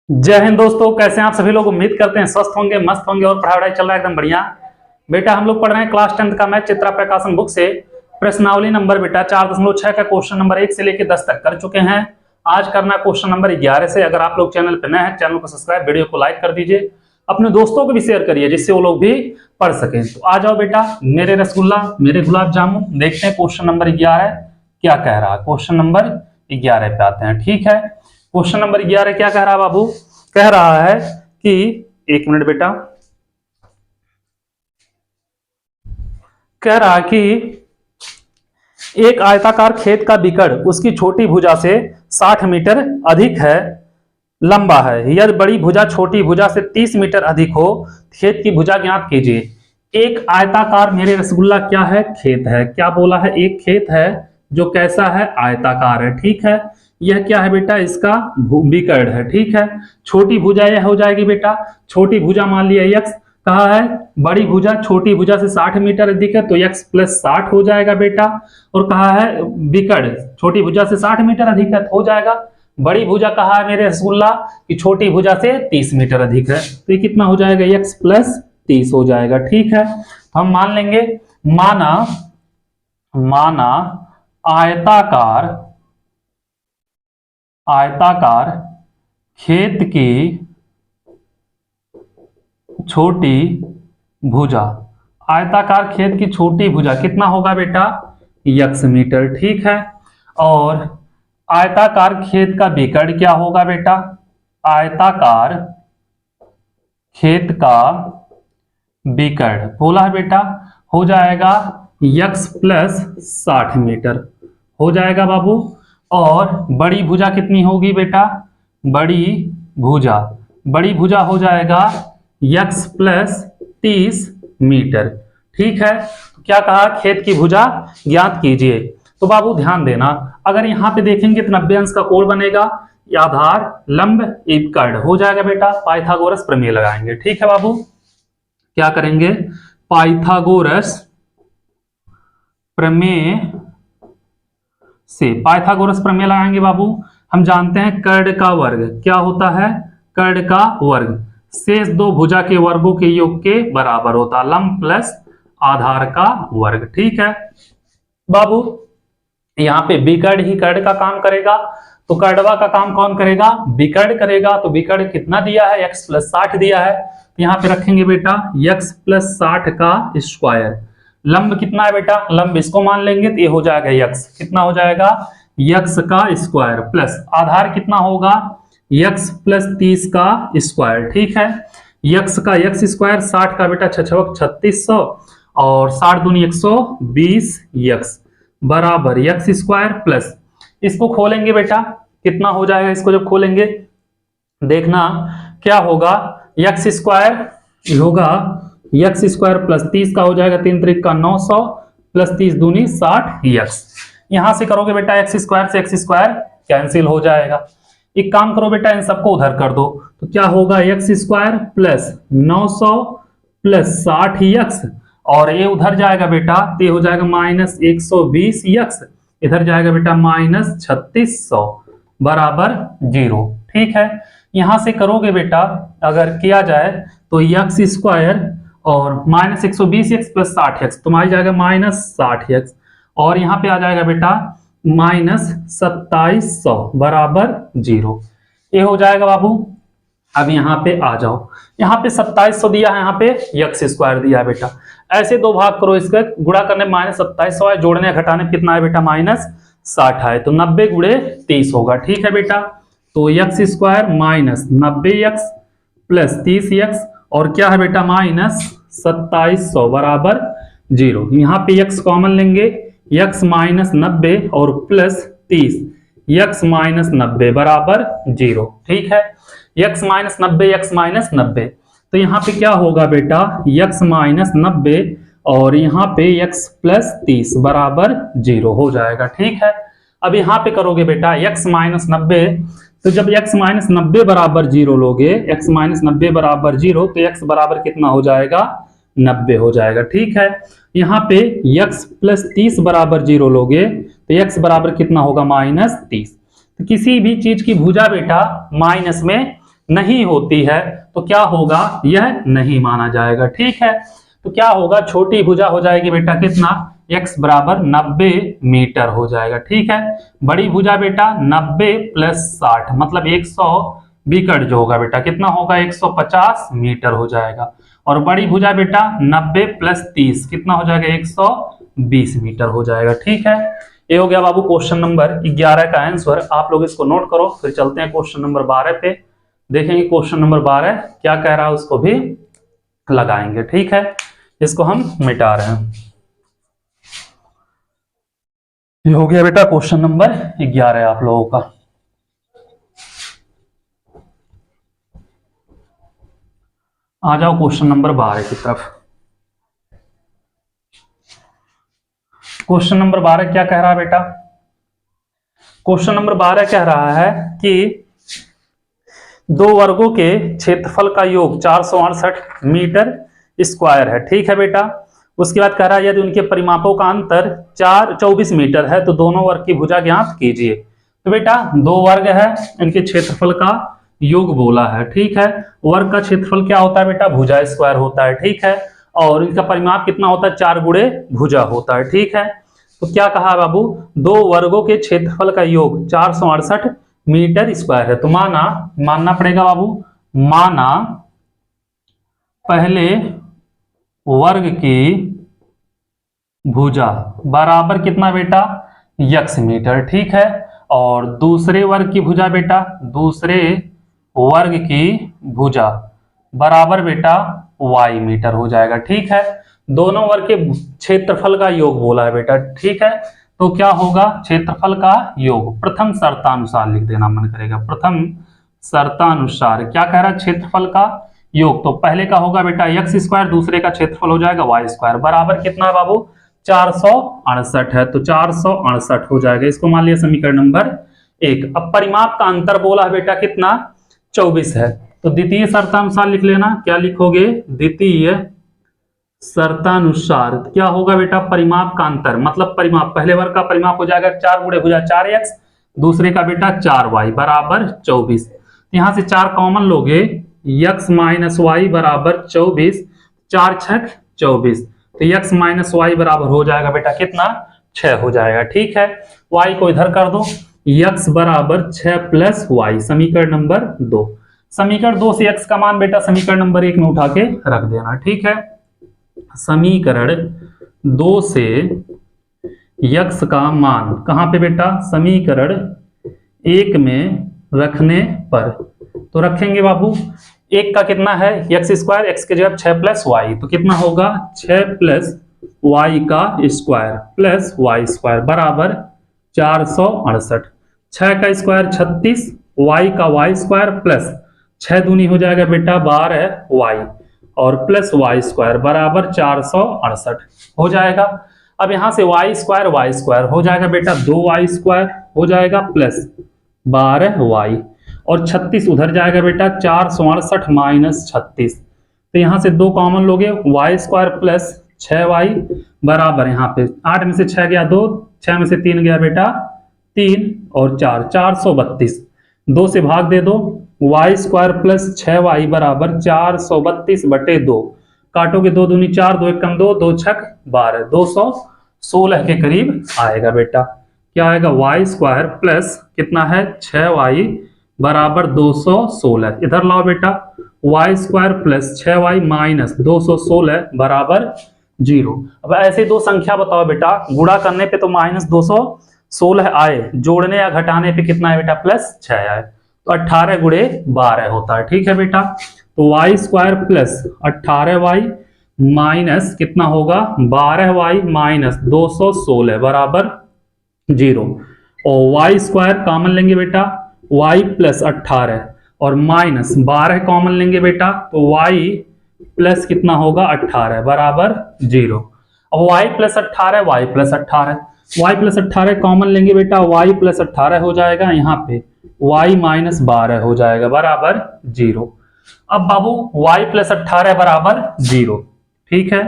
जय हिंद दोस्तों, कैसे हैं आप सभी लोग। उम्मीद करते हैं स्वस्थ होंगे, मस्त होंगे और पढ़ाई वढ़ाई चल रहा है एकदम बढ़िया। बेटा हम लोग पढ़ रहे हैं क्लास 10th का मैथ चित्रा प्रकाशन बुक से प्रश्नावली नंबर बेटा 4.6 का क्वेश्चन नंबर 1 से लेकर 10 तक कर चुके हैं। आज करना क्वेश्चन नंबर 11 से। अगर आप लोग चैनल पर नए हैं, चैनल को सब्सक्राइब, वीडियो को लाइक कर दीजिए, अपने दोस्तों को भी शेयर करिए जिससे वो लोग भी पढ़ सकें। तो आ जाओ बेटा, मेरे रसगुल्ला मेरे गुलाब जामुन, देखते हैं क्वेश्चन नंबर 11 क्या कह रहा है। क्वेश्चन नंबर 11 पे आते हैं। ठीक है, क्वेश्चन नंबर 11 क्या कह रहा है बाबू। कह रहा है कि एक मिनट बेटा, कह रहा है कि एक आयताकार खेत का बिकड़ उसकी छोटी भुजा से 60 मीटर अधिक है, लंबा है। यदि बड़ी भुजा छोटी भुजा से 30 मीटर अधिक हो, खेत की भुजा ज्ञात कीजिए। एक आयताकार मेरे रसगुल्ला क्या है, खेत है। क्या बोला है, एक खेत है जो कैसा है, आयताकार है। ठीक है, यह क्या है बेटा, इसका बिकड़ है। ठीक है, छोटी भुजा यह हो जाएगी बेटा, छोटी भुजा मान लिया x, कहा है बड़ी भुजा छोटी भुजा से 60 मीटर अधिक है तो x प्लस 60 हो जाएगा बेटा। और कहा है बिकड़ छोटी भुजा से 60 मीटर अधिक है तो हो जाएगा। बड़ी भुजा कहा है मेरे रसगुल्ला कि छोटी भुजा से 30 मीटर अधिक है, तो ये कितना हो जाएगा, x प्लस 30 हो जाएगा। ठीक है, हम मान लेंगे, माना आयताकार खेत की छोटी भुजा, आयताकार खेत की छोटी भुजा कितना होगा बेटा, x मीटर। ठीक है, और आयताकार खेत का बिकड़ क्या होगा बेटा, आयताकार खेत का बिकड़ बोला है बेटा हो जाएगा x प्लस 60 मीटर हो जाएगा बाबू। और बड़ी भुजा कितनी होगी बेटा, बड़ी भुजा हो जाएगा x प्लस 30 मीटर। ठीक है, तो क्या कहा, खेत की भुजा ज्ञात कीजिए। तो बाबू ध्यान देना, अगर यहां पे देखेंगे तो 90 अंश का कोण बनेगा, आधार लंब विकर्ण हो जाएगा बेटा। पाइथागोरस प्रमेय लगाएंगे। ठीक है बाबू, क्या करेंगे, पाइथागोरस प्रमेय लगाएंगे बाबू। हम जानते हैं कर्ण का वर्ग क्या होता है, कर्ण का वर्ग शेष दो भुजा के वर्गों के योग के बराबर होता है, लंब प्लस आधार का वर्ग। ठीक है बाबू, यहाँ पे विकर्ण ही कर्ण का काम करेगा, तो कर्णवा का काम कौन करेगा, विकर्ण करेगा। तो विकर्ण कितना दिया है, x प्लस 60 दिया है, तो यहाँ पे रखेंगे बेटा x प्लस 60 का स्क्वायर। लंब कितना है बेटा, लंब इसको मान लेंगे तो ये हो जाएगा x, कितना हो जाएगा, x का स्क्वायर प्लस आधार कितना होगा, x प्लस 30 का स्क्वायर। ठीक है, x का x स्क्वायर, 60 का बेटा 3600 और 60 दूनी 120 x बराबर x स्क्वायर प्लस, इसको खोलेंगे बेटा कितना हो जाएगा, इसको जब खोलेंगे देखना क्या होगा, x स्क्वायर होगा x स्क्वायर प्लस 30 का हो जाएगा 3 त्रिक का 900 प्लस 30 दूनी 60x। यहां से करोगे बेटा x स्क्वायर से x स्क्वायर कैंसिल हो जाएगा। एक काम करो बेटा, इन सबको उधर कर दो, तो क्या होगा, x square plus 900 plus 60x, और ये उधर जाएगा बेटा तो ये हो जाएगा माइनस 120x, इधर जाएगा बेटा माइनस 3600 बराबर 0। ठीक है, यहां से करोगे बेटा अगर किया जाए तो x स्क्वायर और माइनस 120x प्लस 60x, तो आ जाएगा माइनस 60x, और यहाँ पे आ जाएगा बेटा माइनस 2700 बराबर 0। ये हो जाएगा बाबू। अब यहाँ पे आ जाओ, यहाँ पे 2700 दिया है, यहाँ पे x स्क्वायर दिया है बेटा। ऐसे दो भाग करो, इसका गुणा करने माइनस 2700 है, जोड़ने घटाने कितना है बेटा, माइनस 60 है, तो 90 गुणे 30 होगा। ठीक है बेटा, तो x square minus 90x plus 30x और क्या है बेटा माइनस 2700 बराबर 0। यहाँ पे x कॉमन लेंगे, x माइनस 90 और प्लस 30, x माइनस 90 बराबर 0। ठीक है, x माइनस 90 x माइनस 90, तो यहाँ पे क्या होगा बेटा, x माइनस 90 और यहाँ पे x प्लस 30 बराबर 0 हो जाएगा। ठीक है, अब यहाँ पे करोगे बेटा x माइनस 90, तो जब x माइनस 90 बराबर 0 लोगे, x माइनस 90 बराबर 0, तो x बराबर कितना हो जाएगा, 90 हो जाएगा। ठीक है, यहाँ पे x प्लस 30 बराबर 0 लोगे तो x बराबर कितना होगा, माइनस 30। तो किसी भी चीज की भुजा बेटा माइनस में नहीं होती है तो क्या होगा, यह नहीं माना जाएगा। ठीक है, तो क्या होगा, छोटी भुजा हो जाएगी बेटा कितना, x बराबर 90 मीटर हो जाएगा। ठीक है, बड़ी भुजा बेटा 90 प्लस 60 मतलब 100 विकट जो होगा बेटा कितना होगा, 150 मीटर हो जाएगा। और बड़ी भुजा बेटा 90 प्लस 30 कितना हो जाएगा, 120 मीटर हो जाएगा। ठीक है, ये हो गया बाबू क्वेश्चन नंबर 11 का आंसर। आप लोग इसको नोट करो, फिर चलते हैं क्वेश्चन नंबर 12 पे, देखेंगे क्वेश्चन नंबर 12 क्या कह रहा है, उसको भी लगाएंगे। ठीक है, इसको हम मिटा रहे हैं। ये हो गया बेटा क्वेश्चन नंबर 11 आप लोगों का। आ जाओ क्वेश्चन नंबर 12 की तरफ। क्वेश्चन नंबर 12 क्या कह रहा है बेटा, क्वेश्चन नंबर 12 कह रहा है कि दो वर्गों के क्षेत्रफल का योग 468 मीटर स्क्वायर है। ठीक है बेटा, उसके बाद कह रहा है यदि उनके परिमापों का अंतर 24 मीटर है तो दोनों वर्ग की भुजा ज्ञात कीजिए। तो बेटा दो वर्ग है, इनके क्षेत्रफल का योग बोला है। ठीक है, वर्ग का क्षेत्रफल क्या होता है बेटा, भुजा स्क्वायर होता है। ठीक है, और इनका परिमाप कितना होता है, 4 गुणे भुजा होता है। ठीक है, तो क्या कहा बाबू, दो वर्गों के क्षेत्रफल का योग 468 मीटर स्क्वायर है। तो मानना पड़ेगा बाबू, माना पहले वर्ग की भुजा बराबर कितना बेटा, x मीटर। ठीक है, और दूसरे वर्ग की भुजा बेटा, दूसरे वर्ग की भुजा बराबर बेटा y मीटर हो जाएगा। ठीक है, दोनों वर्ग के क्षेत्रफल का योग बोला है बेटा। ठीक है, तो क्या होगा, क्षेत्रफल का योग प्रथम शर्तानुसार लिख देना मन करेगा, प्रथम शर्तानुसार क्या कह रहा है, क्षेत्रफल का योग। तो पहले का होगा बेटा x स्क्वायर, दूसरे का क्षेत्रफल हो जाएगा y स्क्वायर, बराबर कितना है बाबू, 468 है, तो 468 हो जाएगा। इसको मान लिया समीकरण नंबर 1। अब परिमाप का अंतर बोला है बेटा कितना, 24 है, तो द्वितीय शर्तानुसार लिख लेना। क्या लिखोगे, द्वितीय शर्तानुसार क्या होगा बेटा, परिमाप का अंतर मतलब परिमाप, पहले वर्ग का परिमाप हो जाएगा 4 गुणे भुजा 4x, दूसरे का बेटा 4y बराबर 24। यहां से 4 कॉमन लोगे, x माइनस वाई बराबर 24, 4 छक 24, तो x माइनस वाई बराबर हो जाएगा बेटा कितना, 6 हो जाएगा। ठीक है, y को इधर कर दो, x बराबर 6 प्लस वाई, समीकरण नंबर 2। समीकरण 2 से x का मान बेटा समीकरण नंबर 1 में उठा के रख देना। ठीक है, समीकरण 2 से x का मान कहां पे बेटा, समीकरण 1 में रखने पर, तो रखेंगे बाबू, 1 का कितना है x स्क्वायर, x के जगह 6 प्लस वाई, तो कितना होगा 6 प्लस वाई का स्क्वायर प्लस वाई स्क्वायर बराबर 468। 6 का स्क्वायर 36, वाई का वाई स्क्वायर प्लस 6 दूनी हो जाएगा बेटा 12 वाई और प्लस वाई स्क्वायर बराबर 468 हो जाएगा। अब यहां से वाई स्क्वायर हो जाएगा बेटा 2y स्क्वायर हो जाएगा प्लस 12y और 36 उधर जाएगा बेटा 468 माइनस 36, तो यहां से 2 कॉमन लोगे, y स्क्वायर प्लस 6y बराबर यहाँ पे 8 में से 6 गया 2, 6 में से 3 गया बेटा 3 और 4, 432, 2 से भाग दे दो, y स्क्वायर प्लस 6y बराबर 432 बटे 2, काटोगे 2 दूनी 4, 2 एक कम 2, 2 छक 12, 216 के करीब आएगा बेटा। क्या आएगा, y स्क्वायर प्लस कितना है 6y बराबर 216, इधर लाओ बेटा y square plus 6y minus 216 बराबर 0। अब ऐसे दो संख्या बताओ बेटा, गुणा करने पे तो माइनस 216 आए, जोड़ने या घटाने पे कितना है बेटा प्लस 6 आए, तो 18 गुणे 12 होता है। ठीक है बेटा, तो y square plus 18y minus कितना होगा 12y माइनस 216 बराबर 0, और y स्क्वायर कॉमन लेंगे बेटा y प्लस 18 और माइनस 12 कॉमन लेंगे बेटा, तो y प्लस कितना होगा 18 बराबर 0। अब y plus 18 y plus 18, y plus 18 common लेंगे बेटा, y प्लस 18 हो जाएगा, यहाँ पे y माइनस 12 हो जाएगा बराबर 0। अब बाबू y प्लस 18 बराबर 0, ठीक है,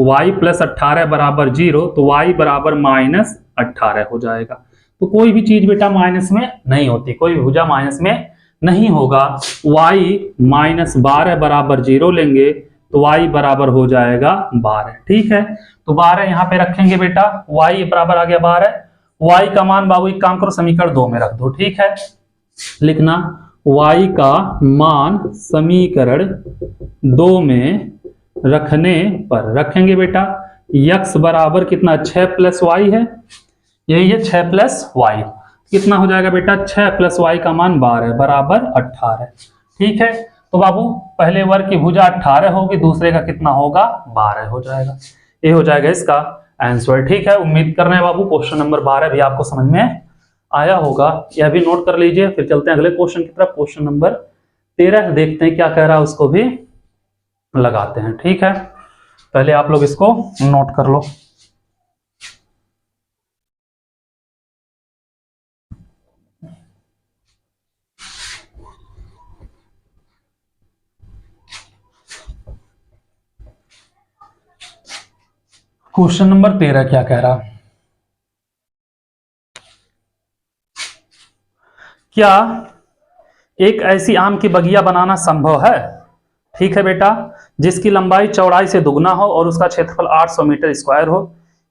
y प्लस 18 बराबर 0, तो y बराबर माइनस 18 हो जाएगा। तो कोई भी चीज बेटा माइनस में नहीं होती, कोई भी भुजा माइनस में नहीं होगा, y माइनस 12 बराबर 0 लेंगे तो y बराबर हो जाएगा 12। ठीक है, तो 12 यहाँ पे रखेंगे बेटा, y बराबर आ गया 12। y का मान बाबू एक काम करो समीकरण 2 में रख दो। ठीक है, लिखना y का मान समीकरण 2 में रखने पर रखेंगे बेटा x बराबर कितना 6 प्लस वाई है, यही है 6 प्लस वाई। कितना हो जाएगा बेटा 6 प्लस वाई का मान 12 बराबर 18। ठीक है, तो बाबू पहले वर्ग की भुजा 18 होगी, दूसरे का कितना होगा 12 हो जाएगा। ये हो जाएगा इसका आंसर। ठीक है, उम्मीद कर रहे हैं बाबू क्वेश्चन नंबर 12 भी आपको समझ में आया होगा, यह भी नोट कर लीजिए। फिर चलते हैं अगले क्वेश्चन की तरफ, क्वेश्चन नंबर 13 देखते हैं क्या कह रहा है, उसको भी लगाते हैं। ठीक है, पहले आप लोग इसको नोट कर लो। क्वेश्चन नंबर 13 क्या कह रहा, क्या एक ऐसी आम की बगिया बनाना संभव है, ठीक है बेटा, जिसकी लंबाई चौड़ाई से दुगना हो और उसका क्षेत्रफल 800 मीटर स्क्वायर हो?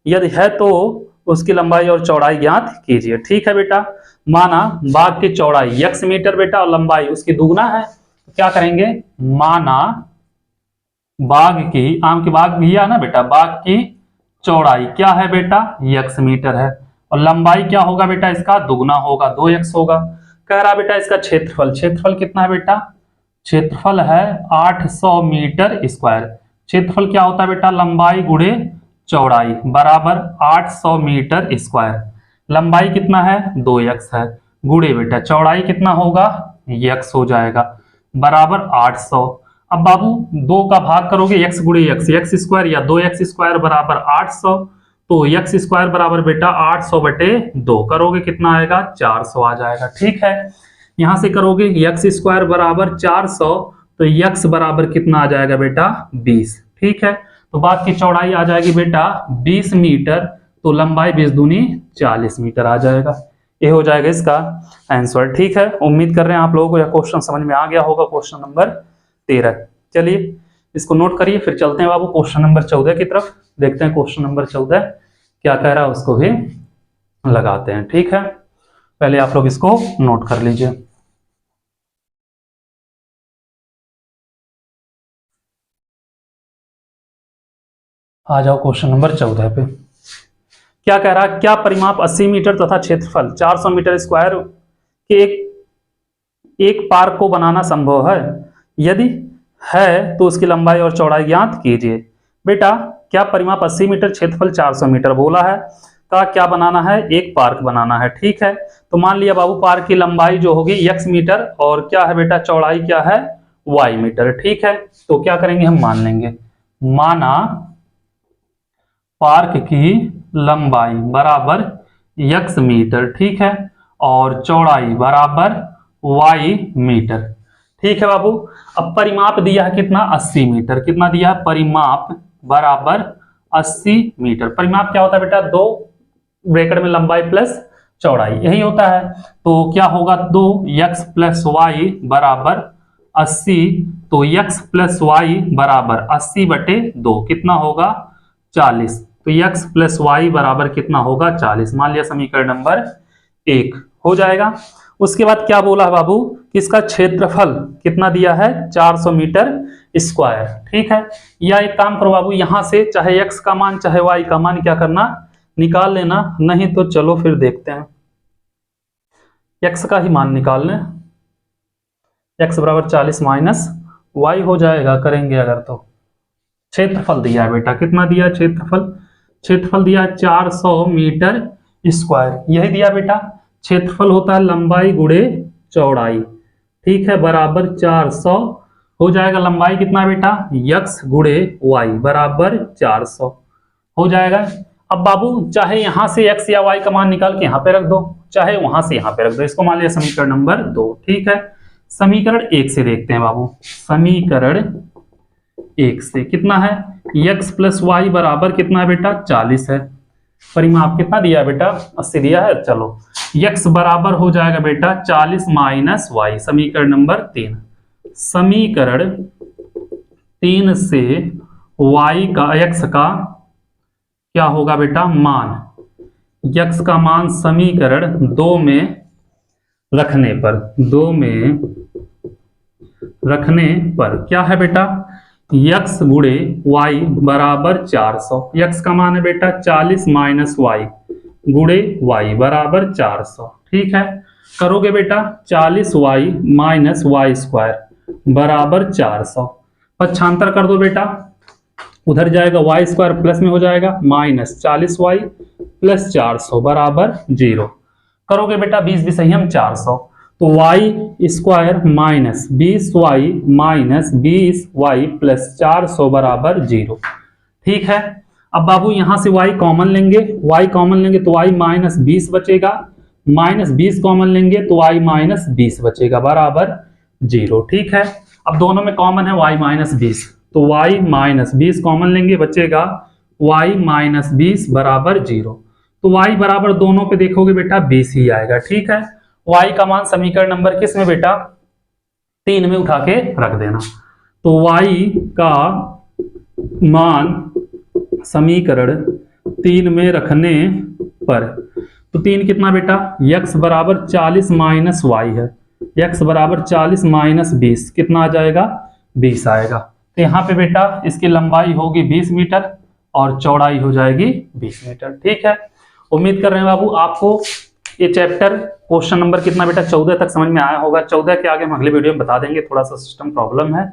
यदि है तो उसकी लंबाई और चौड़ाई ज्ञात कीजिए। ठीक है बेटा, माना बाग की चौड़ाई x मीटर बेटा और लंबाई उसकी दुगना है, तो क्या करेंगे, माना बाग की, आम की बाग भी है ना बेटा, बाग की चौड़ाई क्या है बेटा x मीटर है और लंबाई क्या होगा बेटा इसका दुगना होगा 2x होगा। कह रहा बेटा इसका क्षेत्रफल, क्षेत्रफल कितना है बेटा, क्षेत्रफल है 800 मीटर स्क्वायर। क्षेत्रफल क्या होता है बेटा लंबाई गुणे चौड़ाई बराबर 800 मीटर स्क्वायर। लंबाई कितना है 2x है, गुणे बेटा चौड़ाई कितना होगा x हो जाएगा बराबर 800। अब बाबू 2 का भाग करोगे x गुणे x स्क्वायर या 2x स्क्वायर बराबर 800, तो x स्क्वायर बराबर बेटा 800 बटे 2 करोगे कितना आएगा 400 आ जाएगा। ठीक है, यहां से करोगे x स्क्वायर बराबर 400, तो x बराबर कितना आ जाएगा बेटा 20। ठीक है, तो बाग की चौड़ाई आ जाएगी बेटा 20 मीटर, तो लंबाई 20 दूनी 40 मीटर आ जाएगा। ये हो जाएगा इसका आंसर। ठीक है, उम्मीद कर रहे हैं आप लोगों को यह क्वेश्चन समझ में आ गया होगा, क्वेश्चन नंबर 13। चलिए इसको नोट करिए, फिर चलते हैं बाबू क्वेश्चन नंबर 14 की तरफ, देखते हैं क्वेश्चन नंबर 14 क्या कह रहा है, उसको भी लगाते हैं। ठीक है, पहले आप लोग इसको नोट कर लीजिए। आ जाओ क्वेश्चन नंबर 14 पे। क्या कह रहा है, क्या परिमाप 80 मीटर तथा क्षेत्रफल 400 मीटर स्क्वायर के एक पार्क को बनाना संभव है? यदि है तो उसकी लंबाई और चौड़ाई ज्ञात कीजिए। बेटा क्या परिमाप 80 मीटर, क्षेत्रफल 400 मीटर बोला है, का क्या बनाना है, एक पार्क बनाना है। ठीक है, तो मान लिया बाबू पार्क की लंबाई जो होगी x मीटर और क्या है बेटा चौड़ाई क्या है y मीटर। ठीक है, तो क्या करेंगे हम मान लेंगे, माना पार्क की लंबाई बराबर x मीटर, ठीक है, और चौड़ाई बराबर y मीटर। ठीक है बाबू, अब परिमाप दिया है कितना 80 मीटर, कितना दिया है परिमाप बराबर 80 मीटर। परिमाप क्या होता है बेटा 2 ब्रैकेट में लंबाई प्लस चौड़ाई, यही होता है। तो क्या होगा 2x प्लस वाई बराबर 80, तो x प्लस वाई बराबर 80 बटे 2 कितना होगा 40, तो x प्लस वाई बराबर कितना होगा 40। मान लिया समीकरण नंबर 1 हो जाएगा। उसके बाद क्या बोला है बाबू कि इसका क्षेत्रफल कितना दिया है 400 मीटर स्क्वायर। ठीक है, या एक काम करो बाबू यहां से चाहे x का मान चाहे y का मान क्या करना निकाल लेना, नहीं तो चलो फिर देखते हैं x का ही मान निकाल लें। x बराबर 40 माइनस y हो जाएगा, करेंगे अगर तो क्षेत्रफल दिया है बेटा, कितना दिया क्षेत्रफल, क्षेत्रफल दिया है 400 मीटर स्क्वायर, यही दिया बेटा। क्षेत्रफल होता है लंबाई गुणे चौड़ाई, ठीक है, बराबर 400 हो जाएगा। लंबाई कितना है बेटा x गुणे y बराबर 400 हो जाएगा। अब बाबू चाहे यहां से x या y का मान निकाल के यहां पे रख दो, चाहे वहां से यहां पे रख दो, इसको मान लिया समीकरण नंबर 2। ठीक है, समीकरण 1 से देखते हैं बाबू, समीकरण 1 से कितना है x प्लस वाई बराबर कितना है बेटा 40 है। परिमाप कितना दिया है बेटा 80 दिया है। चलो x बराबर हो जाएगा बेटा 40 माइनस वाई, समीकरण नंबर 3। समीकरण 3 से y का x का क्या होगा बेटा मान, x का मान समीकरण 2 में रखने पर, 2 में रखने पर क्या है बेटा x गुणे y बराबर 400। x का मान है बेटा 40 माइनस वाई गुणे y बराबर 400। ठीक है, करोगे बेटा 40y माइनस वाई स्क्वायर बराबर 400, पक्षांतर कर दो बेटा, उधर जाएगा y स्क्वायर प्लस में हो जाएगा माइनस 40y प्लस 400 बराबर 0। करोगे बेटा 20 भी सही हम 400, तो y square minus 20y minus 20y plus 400 बराबर 0। ठीक है, अब बाबू यहां से y कॉमन लेंगे, y कॉमन लेंगे तो y माइनस 20 बचेगा, माइनस 20 कॉमन लेंगे तो y माइनस 20 बचेगा बराबर 0। ठीक है, अब दोनों में कॉमन है y माइनस 20, तो y माइनस 20 कॉमन लेंगे, बचेगा y माइनस 20 बराबर 0। तो y बराबर दोनों पे देखोगे बेटा 20 ही आएगा। ठीक है, y का मान समीकरण नंबर किस में बेटा 3 में उठा के रख देना, तो y का मान समीकरण 3 में रखने पर, तो 3 कितना बेटा x बराबर 40 माइनस वाई है, x बराबर 40 माइनस 20 कितना आ जाएगा 20 आएगा। तो यहाँ पे बेटा इसकी लंबाई होगी 20 मीटर और चौड़ाई हो जाएगी 20 मीटर। ठीक है, उम्मीद कर रहे हैं बाबू आपको ये चैप्टर क्वेश्चन नंबर कितना बेटा 14 तक समझ में आया होगा। 14 के आगे हम अगले वीडियो में बता देंगे, थोड़ा सा सिस्टम प्रॉब्लम है,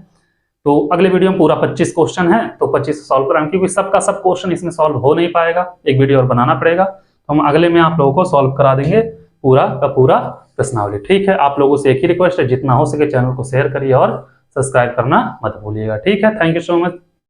तो अगले वीडियो में पूरा 25 क्वेश्चन है, तो 25 सॉल्व कराएंगे, क्योंकि सबका सब क्वेश्चन इसमें सॉल्व हो नहीं पाएगा, एक वीडियो और बनाना पड़ेगा, तो हम अगले में आप लोगों को सॉल्व करा देंगे पूरा का पूरा प्रश्नावली। ठीक है, आप लोगों से एक ही रिक्वेस्ट है, जितना हो सके चैनल को शेयर करिए और सब्सक्राइब करना मत भूलिएगा। ठीक है, थैंक यू सो मच।